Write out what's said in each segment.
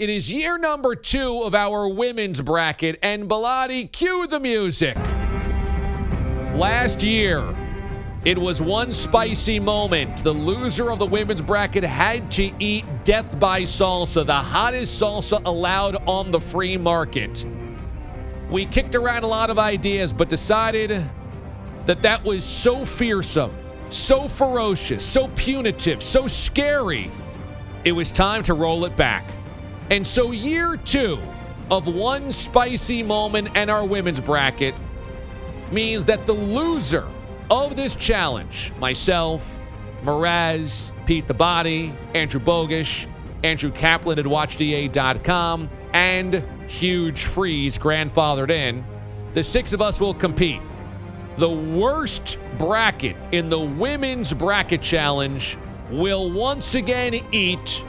It is year number 2 of our women's bracket, and Bilotti, cue the music. Last year, it was one spicy moment. The loser of the women's bracket had to eat Death by Salsa, the hottest salsa allowed on the free market. We kicked around a lot of ideas, but decided that was so fearsome, so ferocious, so punitive, so scary. It was time to roll it back. And so year 2 of one spicy moment and our women's bracket means that the loser of this challenge, myself, Mraz, Pete the Body, Andrew Bogish, Andrew Kaplan at WatchDA.com, and Huge Freeze grandfathered in, the 6 of us will compete. The worst bracket in the women's bracket challenge will once again eat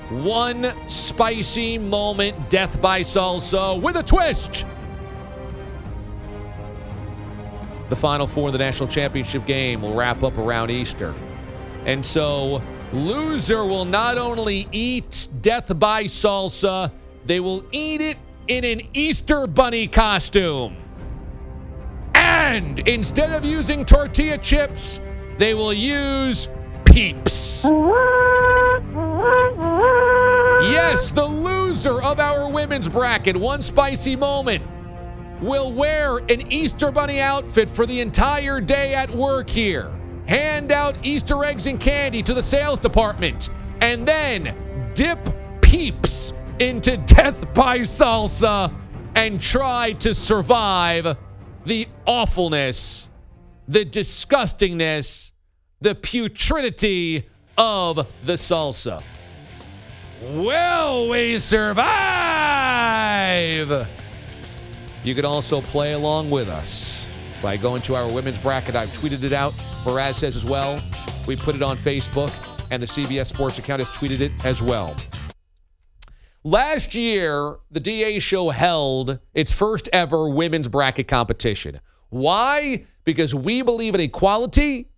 one spicy moment Death by Salsa with a twist. The Final Four of the National Championship game will wrap up around Easter. And so, loser will not only eat Death by Salsa, they will eat it in an Easter bunny costume. And instead of using tortilla chips, they will use Peeps. Yes, the loser of our women's bracket, one spicy moment, will wear an Easter bunny outfit for the entire day at work here, hand out Easter eggs and candy to the sales department, and then dip Peeps into Death by Salsa and try to survive the awfulness, the disgustingness, the putridity of the salsa. Will we survive? You can also play along with us by going to our women's bracket. I've tweeted it out. Mraz says as well. We put it on Facebook, and the CBS Sports account has tweeted it as well. Last year, the I.D.A. show held its first ever women's bracket competition. Why? Because we believe in equality.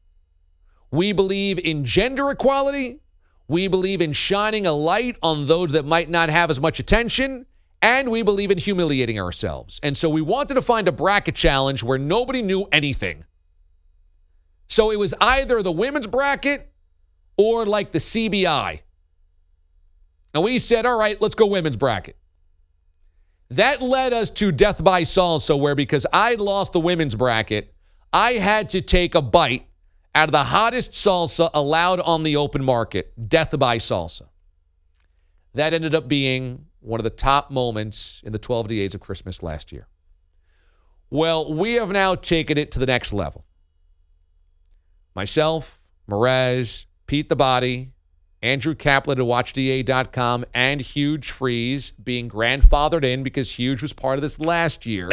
We believe in gender equality. We believe in shining a light on those that might not have as much attention. And we believe in humiliating ourselves. And so we wanted to find a bracket challenge where nobody knew anything. So it was either the women's bracket or like the CBI. And we said, all right, let's go women's bracket. That led us to Death by Salsa, where because I'd lost the women's bracket, I had to take a bite out of the hottest salsa allowed on the open market, Death by Salsa. That ended up being one of the top moments in the 12 days of Christmas last year. Well, we have now taken it to the next level. Myself, Mraz, Pete the Body, Andrew Kaplan at WatchDA.com, and Huge Freeze being grandfathered in because Huge was part of this last year,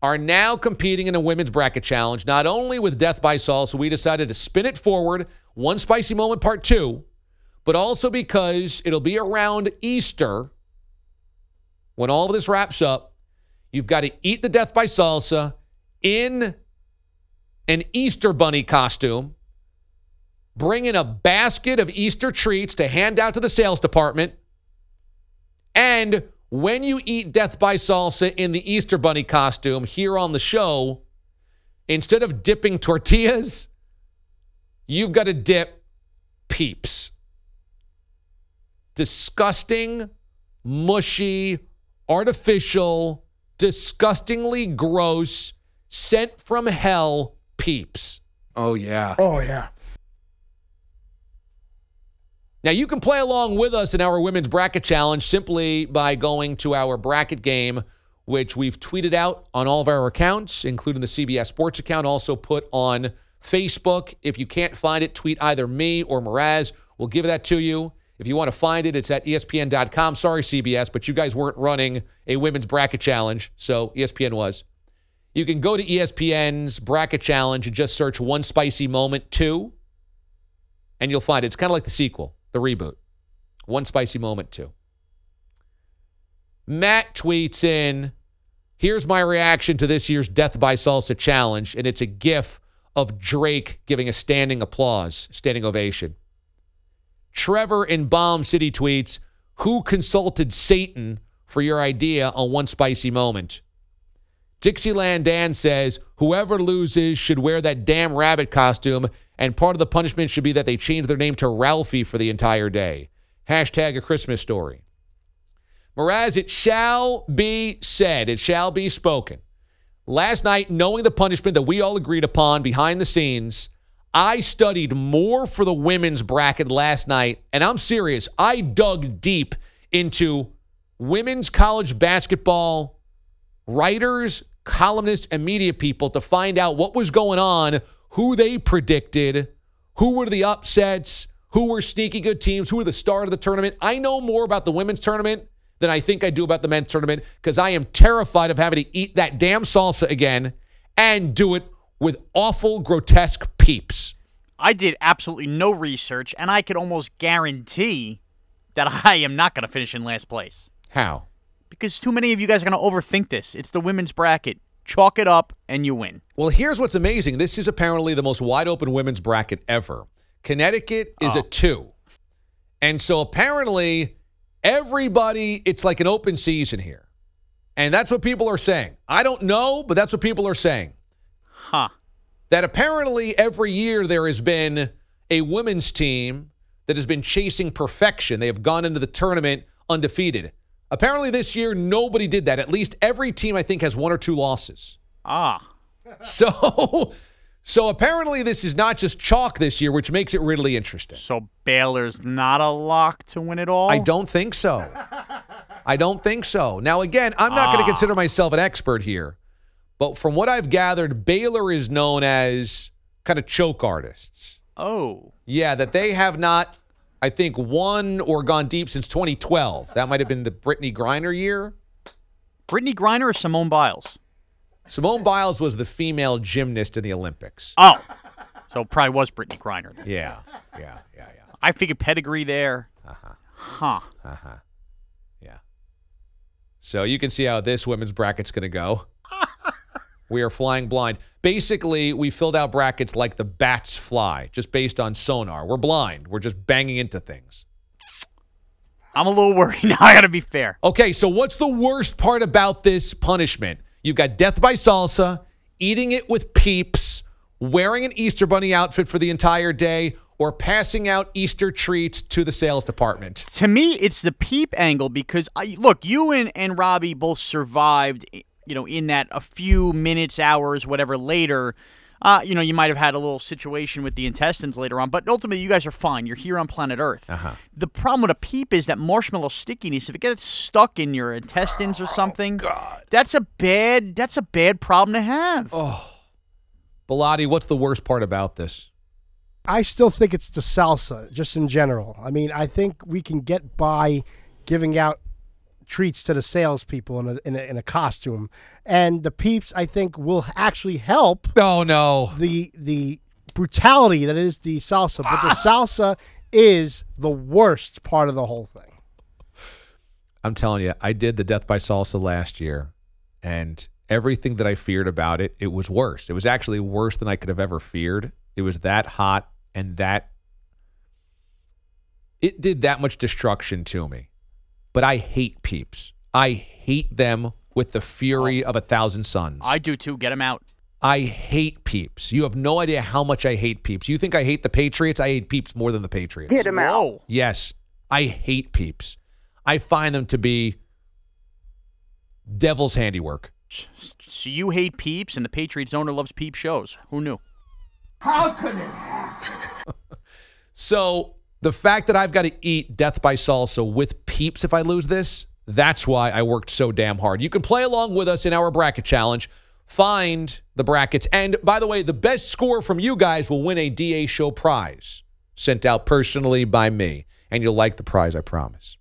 are now competing in a women's bracket challenge, not only with Death by Salsa, we decided to spin it forward, One Spicy Moment Part 2, but also because it'll be around Easter, when all of this wraps up, you've got to eat the Death by Salsa in an Easter bunny costume, bring in a basket of Easter treats to hand out to the sales department, and when you eat Death by Salsa in the Easter bunny costume here on the show, instead of dipping tortillas, you've got to dip Peeps. Disgusting, mushy, artificial, disgustingly gross, sent from hell Peeps. Oh, yeah. Oh, yeah. Now, you can play along with us in our women's bracket challenge simply by going to our bracket game, which we've tweeted out on all of our accounts, including the CBS Sports account, also put on Facebook. If you can't find it, tweet either me or Mraz. We'll give that to you. If you want to find it, it's at ESPN.com. Sorry, CBS, but you guys weren't running a women's bracket challenge, so ESPN was. You can go to ESPN's bracket challenge and just search One Spicy Moment 2, and you'll find it. It's kind of like the sequel, the reboot. One Spicy Moment 2. Matt tweets in, here's my reaction to this year's Death by Salsa challenge, and it's a gif of Drake giving a standing applause, standing ovation. Trevor in Bomb City tweets, who consulted Satan for your idea on one spicy moment? Dixieland Dan says, whoever loses should wear that damn rabbit costume, and part of the punishment should be that they change their name to Ralphie for the entire day. Hashtag a Christmas story. Mraz, it shall be said, it shall be spoken. Last night, knowing the punishment that we all agreed upon behind the scenes, I studied more for the women's bracket last night, and I'm serious. I dug deep into women's college basketball writers, columnists, and media people to find out what was going on, who they predicted, who were the upsets, who were sneaky good teams, who were the start of the tournament. I know more about the women's tournament than I think I do about the men's tournament because I am terrified of having to eat that damn salsa again and do it with awful, grotesque peeps. I did absolutely no research, and I could almost guarantee that I am not going to finish in last place. How? Because too many of you guys are going to overthink this. It's the women's bracket. Chalk it up, and you win. Well, here's what's amazing. This is apparently the most wide-open women's bracket ever. Connecticut is a 2. And so apparently everybody, it's like an open season here. And that's what people are saying. I don't know, but that's what people are saying. Huh. That apparently every year there has been a women's team that has been chasing perfection. They have gone into the tournament undefeated. Apparently this year nobody did that. At least every team I think has 1 or 2 losses. So apparently this is not just chalk this year, which makes it really interesting. So Baylor's not a lock to win it all? I don't think so. I don't think so. Now, again, I'm not going to consider myself an expert here. But from what I've gathered, Baylor is known as kind of choke artists. Oh. Yeah, that they have not, I think, won or gone deep since 2012. That might have been the Brittany Griner year. Brittany Griner or Simone Biles? Simone Biles was the female gymnast in the Olympics. Oh. So it probably was Brittany Griner then. Yeah. I figured pedigree there. Huh. Yeah. So you can see how this women's bracket's going to go. We are flying blind. Basically, we filled out brackets like the bats fly, just based on sonar. We're blind. We're just banging into things. I'm a little worried now. I got to be fair. Okay, so what's the worst part about this punishment? You've got death by salsa, eating it with peeps, wearing an Easter Bunny outfit for the entire day, or passing out Easter treats to the sales department. To me, it's the peep angle because, look, you and Robbie both survived, in that a few minutes, hours, whatever later. You might have had a little situation with the intestines later on, but ultimately you guys are fine. You're here on planet Earth. The problem with a peep is that marshmallow stickiness. If it gets stuck in your intestines or something, God. that's a bad problem to have. Oh, Bilotti, what's the worst part about this? I still think it's the salsa, just in general. I mean, I think we can get by giving out treats to the salespeople in a costume, and the peeps I think will actually help. Oh no, the brutality that is the salsa, but the salsa is the worst part of the whole thing. I'm telling you, I did the Death by Salsa last year, and everything that I feared about it, it was worse. It was actually worse than I could have ever feared. It was that hot and it did that much destruction to me. But I hate peeps. I hate them with the fury of 1,000 suns. I do too. Get them out. I hate peeps. You have no idea how much I hate peeps. You think I hate the Patriots? I hate peeps more than the Patriots. Get them out. Yes. I hate peeps. I find them to be devil's handiwork. So you hate peeps and the Patriots owner loves peep shows. Who knew? How could it happen? So the fact that I've got to eat Death by Salsa with peeps if I lose this, that's why I worked so damn hard. You can play along with us in our bracket challenge. Find the brackets. And by the way, the best score from you guys will win a DA Show prize sent out personally by me. And you'll like the prize, I promise.